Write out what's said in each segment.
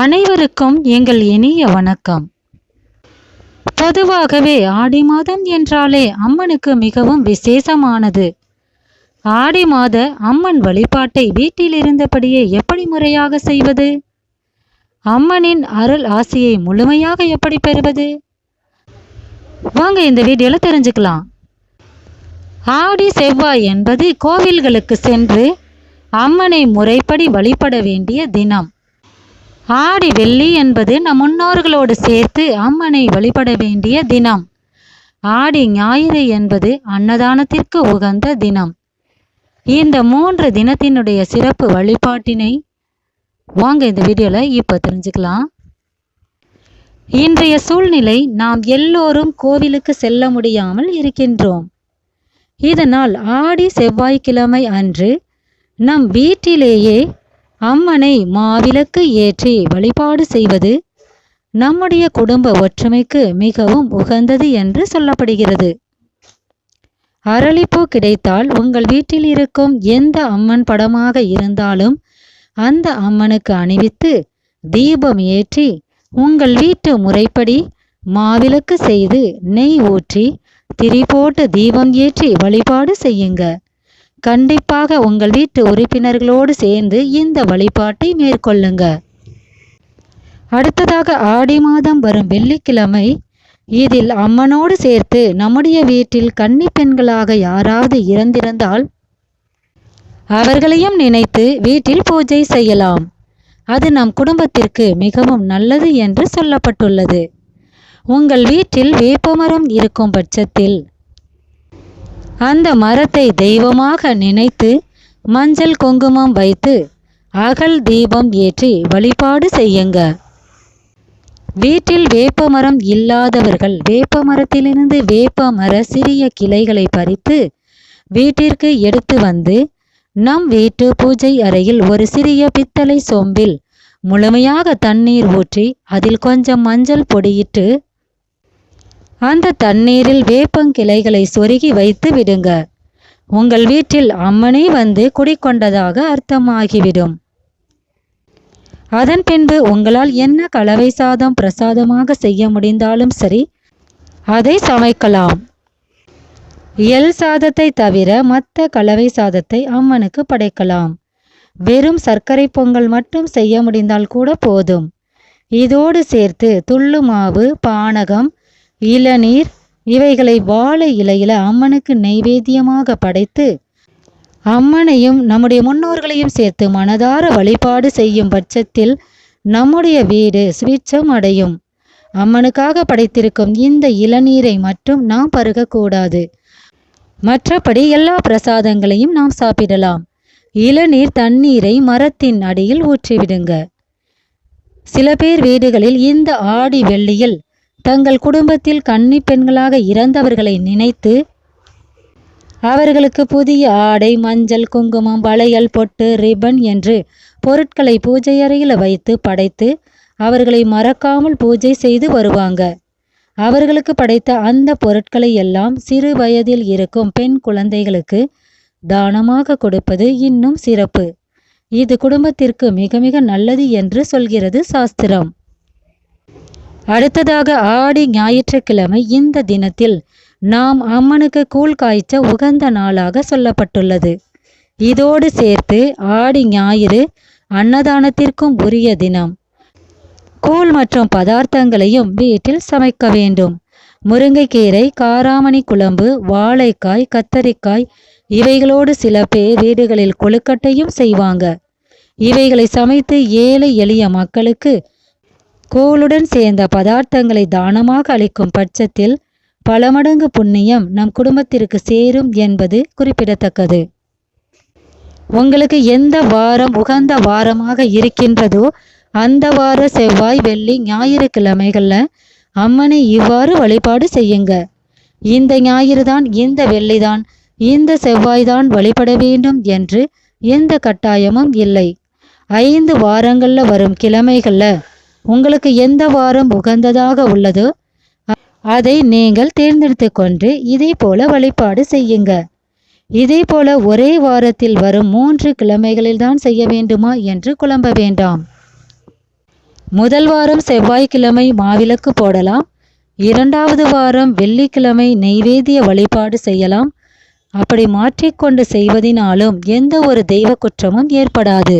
அனைவருக்கும் எங்கள் இனிய வணக்கம். பொதுவாகவே ஆடி மாதம் என்றாலே அம்மனுக்கு மிகவும் விசேஷமானது. ஆடி மாத அம்மன் வழிபாட்டை வீட்டில் இருந்தபடியே எப்படி முறையாக செய்வது? அம்மனின் அருள் ஆசியை முழுமையாக எப்படி பெறுவது? வாங்க இந்த வீடியோல தெரிஞ்சுக்கலாம். ஆடி செவ்வாய் என்பது கோவில்களுக்கு சென்று அம்மனை முறைப்படி வழிபட வேண்டிய தினம். ஆடி வெள்ளி என்பது நம் முன்னோர்களோடு சேர்த்து அம்மனை வழிபட வேண்டிய தினம். ஆடி ஞாயிறு என்பது அன்னதானத்திற்கு உகந்த தினம். இந்த 3 தினத்தினுடைய சிறப்பு வழிபாட்டினை வாங்க இந்த வீடியோவில் இப்போ தெரிஞ்சுக்கலாம். இன்றைய சூழ்நிலை நாம் எல்லோரும் கோவிலுக்கு செல்ல முடியாமல் இருக்கின்றோம். இதனால் ஆடி செவ்வாய்க்கிழமை அன்று நம் வீட்டிலேயே அம்மனை மாவிளக்கு ஏற்றி வழிபாடு செய்வது நம்முடைய குடும்ப ஒற்றுமைக்கு மிகவும் உகந்தது என்று சொல்லப்படுகிறது. அரளிப்பூ கிடைத்தால் உங்கள் வீட்டில் இருக்கும் எந்த அம்மன் படமாக இருந்தாலும் அந்த அம்மனுக்கு அணிவித்து தீபம் ஏற்றி உங்கள் வீட்டு முறைப்படி மாவிளக்கு செய்து நெய் ஊற்றி திரி போட்டு தீபம் ஏற்றி வழிபாடு செய்யுங்க. கண்டிப்பாக உங்கள் வீட்டு உறுப்பினர்களோடு சேர்ந்து இந்த வழிபாட்டை மேற்கொள்ளுங்க. அடுத்ததாக ஆடி மாதம் வரும் வெள்ளிக்கிழமை. இதில் அம்மனோடு சேர்த்து நம்முடைய வீட்டில் கன்னி பெண்களாக யாராவது இறந்திருந்தால் அவர்களையும் நினைத்து வீட்டில் பூஜை செய்யலாம். அது நம் குடும்பத்திற்கு மிகவும் நல்லது என்று சொல்லப்பட்டுள்ளது. உங்கள் வீட்டில் வேப்பமரம் இருக்கும் பட்சத்தில் அந்த மரத்தை தெய்வமாக நினைத்து மஞ்சள் குங்குமம் வைத்து அகல் தீபம் ஏற்றி வழிபாடு செய்யுங்க. வீட்டில் வேப்பமரம் இல்லாதவர்கள் வேப்பமரத்திலிருந்து வேப்பமர சிறிய கிளைகளை பறித்து வீட்டிற்கு எடுத்து வந்து நம் வீட்டு பூஜை அறையில் ஒரு சிறிய பித்தளை சொம்பில் முழுமையாக தண்ணீர் ஊற்றி அதில் கொஞ்சம் மஞ்சள் பொடியிட்டு அந்த தண்ணீரில் வேப்பங்கிளைகளை சொருகி வைத்து விடுங்க. உங்கள் வீட்டில் அம்மனே வந்து குடிக்கொண்டதாக அர்த்தமாகிவிடும். அதன் பின்பு உங்களால் என்ன கலவை சாதம் பிரசாதமாக செய்ய முடிந்தாலும் சரி அதை சமைக்கலாம். எள் சாதத்தை தவிர மற்ற கலவை சாதத்தை அம்மனுக்கு படைக்கலாம். வெறும் சர்க்கரை பொங்கல் மட்டும் செய்ய முடிந்தால் கூட போதும். இதோடு சேர்த்து துள்ளு மாவு, பானகம், இளநீர் இவைகளை வாழை இலையில அம்மனுக்கு நைவேத்தியமாக படைத்து அம்மனையும் நம்முடைய முன்னோர்களையும் சேர்த்து மனதார வழிபாடு செய்யும் பட்சத்தில் நம்முடைய வீடு சுபிட்சம் அடையும். அம்மனுக்காக படைத்திருக்கும் இந்த இளநீரை மட்டும் நாம் பருகக்கூடாது. மற்றபடி எல்லா பிரசாதங்களையும் நாம் சாப்பிடலாம். இளநீர் தண்ணீரை மரத்தின் அடியில் ஊற்றிவிடுங்க. சில பேர் வீடுகளில் இந்த ஆடி வெள்ளியில் தங்கள் குடும்பத்தில் கன்னி பெண்களாக இறந்தவர்களை நினைத்து அவர்களுக்கு புதிய ஆடை, மஞ்சள், குங்குமம், வளையல், பொட்டு, ரிப்பன் என்று பொருட்களை பூஜை அறையில் வைத்து படைத்து அவர்களை மறக்காமல் பூஜை செய்து வருவாங்க. அவர்களுக்கு படைத்த அந்த பொருட்களை எல்லாம் சிறு வயதில் இருக்கும் பெண் குழந்தைகளுக்கு தானமாக கொடுப்பது இன்னும் சிறப்பு. இது குடும்பத்திற்கு மிக மிக நல்லது என்று சொல்கிறது சாஸ்திரம். அடுத்ததாக ஆடி ஞாயிற்றுக்கிழமை. இந்த தினத்தில் நாம் அம்மனுக்கு கூழ் காய்ச்ச உகந்த நாளாக சொல்லப்பட்டுள்ளது. இதோடு சேர்த்து ஆடி ஞாயிறு அன்னதானத்திற்கும் உரிய தினம். கூழ் மற்றும் பதார்த்தங்களையும் வீட்டில் சமைக்க வேண்டும். முருங்கைக்கீரை, காராமணி குழம்பு, வாழைக்காய், கத்தரிக்காய் இவைகளோடு சில பேர் வீடுகளில் கொழுக்கட்டையும் செய்வாங்க. இவைகளை சமைத்து ஏழை எளிய மக்களுக்கு கூழுடன் சேர்ந்த பதார்த்தங்களை தானமாக அளிக்கும் பட்சத்தில் பல மடங்கு புண்ணியம் நம் குடும்பத்திற்கு சேரும் என்பது குறிப்பிடத்தக்கது. உங்களுக்கு எந்த வாரம் உகந்த வாரமாக இருக்கின்றதோ அந்த வார செவ்வாய், வெள்ளி, ஞாயிறு கிழமைகளில் அம்மனை இவ்வாறு வழிபாடு செய்யுங்க. இந்த ஞாயிறு தான், இந்த வெள்ளிதான், இந்த செவ்வாய்தான் வழிபட வேண்டும் என்று எந்த கட்டாயமும் இல்லை. 5 வாரங்களில் வரும் கிழமைகளில் உங்களுக்கு எந்த வாரம் உகந்ததாக உள்ளதோ அதை நீங்கள் தேர்ந்தெடுத்து கொண்டு இதே போல வழிபாடு செய்யுங்க. இதே போல ஒரே வாரத்தில் வரும் 3 கிழமைகளில் தான் செய்ய வேண்டுமா என்று குழம்ப வேண்டாம். முதல் வாரம் செவ்வாய்க்கிழமை மாவிளக்கு போடலாம். 2வது வாரம் வெள்ளிக்கிழமை நெய்வேத்திய வழிபாடு செய்யலாம். அப்படி மாற்றிக்கொண்டு செய்வதினாலும் எந்த ஒரு தெய்வ குற்றமும் ஏற்படாது.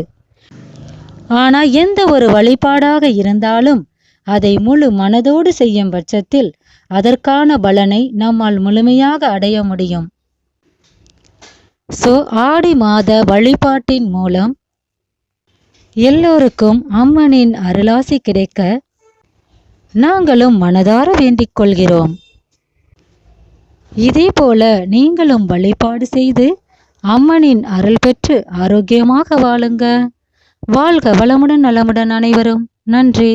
ஆனால் எந்த ஒரு வழிபாடாக இருந்தாலும் அதை முழு மனதோடு செய்யும் பட்சத்தில் அதற்கான பலனை நம்மால் முழுமையாக அடைய முடியும். ஆடி மாத வழிபாட்டின் மூலம் எல்லோருக்கும் அம்மனின் அருளாசி கிடைக்க நாங்களும் மனதார வேண்டிக் கொள்கிறோம். இதே போல நீங்களும் வழிபாடு செய்து அம்மனின் அருள் பெற்று ஆரோக்கியமாக வாழுங்க. வாழ்க வளமுடன் நலமுடன் அனைவரும். நன்றி.